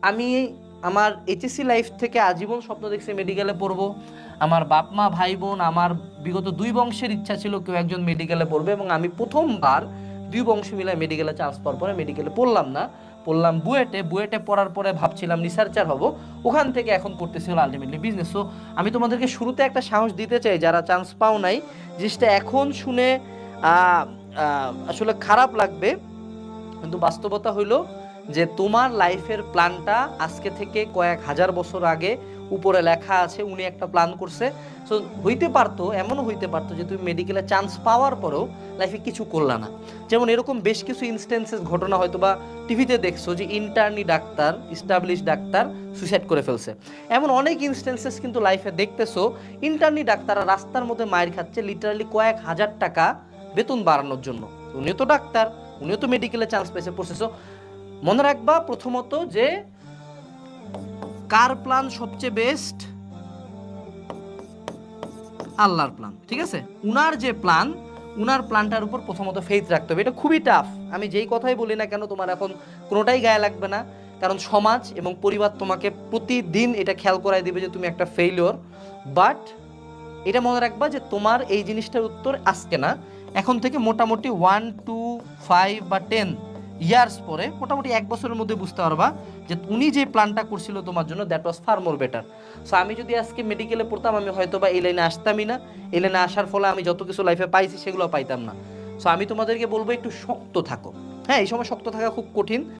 আমি আমার HSC life থেকে আজীবন স্বপ্ন দেখছি মেডিকেলে পড়বো। আমার বাপ মা ভাই বোন আমার বিগত দুই বংশের ইচ্ছা ছিল কেউ একজন মেডিকেলে পড়বে, এবং আমি প্রথমবার দুই বংশ মিলে মেডিকেলে চান্স পাওয়ার পরে মেডিকেলে পড়লাম না, পড়লাম বুয়েটে পড়ার পরে ভাবছিলাম রিসার্চার হব, ওখান থেকে এখন করতেছি হলো আলটিমেটলি বিজনেস। সো আমি তোমাদেরকে শুরুতে একটা সাহস দিতে চাই যারা চান্স পাও নাই, জিনিসটা এখন শুনে আসলে খারাপ লাগবে, কিন্তু বাস্তবতা হইল যে তোমার লাইফের প্ল্যানটা আজকে থেকে কয়েক হাজার বছর আগে উপরে লেখা আছে, উনি একটা প্ল্যান করছে। সো হইতে পারতো, এমনও হইতে পারতো যে তুমি মেডিকেলে চান্স পাওয়ার পরেও লাইফে কিছু করলা না। যেমন এরকম বেশ কিছু ইনস্টেন্সেস ঘটনা হয়তো বা টিভিতে দেখছো যে internee doctor, establish doctor suicide করে ফেলছে। এমন অনেক ইনস্টেন্সেস কিন্তু লাইফে দেখতেছো, ইন্টার্নি ডাক্তাররা রাস্তার মধ্যে মায়ের খাচ্ছে লিটারালি কয়েক হাজার টাকা বেতন বাড়ানোর জন্য। উনিও তো ডাক্তার, উনিও তো মেডিকেলে চান্স পেয়েছে পড়ছে। সো মনে রাখবা প্রথমত যে কার প্ল্যান সবচেয়ে বেস্ট, আল্লাহর প্ল্যান, ঠিক আছে? উনার যে প্ল্যান, উনার প্ল্যানটার উপর প্রথমত ফেইথ রাখতে হবে। এটা খুবই টাফ, আমি যেই কথাই বলি না কেন তোমার এখন কোনোটাই গায়ে লাগবে না, কারণ সমাজ এবং পরিবার তোমাকে প্রতিদিন এটা খেয়াল করাই দিবে যে তুমি একটা ফেইলিওর। বাট এটা মনে রাখবা যে তোমার এই জিনিসটার উত্তর আজকে না, এখন থেকে মোটামুটি 1 2 5 বা 10 ইয়ার্স পরে, মোটামুটি 1 বছরের মধ্যে বুঝতে পারবা যে উনি যে প্ল্যানটা করছিল তোমার জন্য that was fur more better. So আমি যদি আজকে মেডিকেলে পড়তাম আমি হয়তো বা এই লাইনে আসতামই না, এই লাইনে আসার ফলে আমি যত কিছু লাইফে পাইছি সেগুলো পাইতাম না। সো আমি তোমাদেরকে বলবো একটু শক্ত থাকো। হ্যাঁ, এই সময় শক্ত থাকা খুব কঠিন।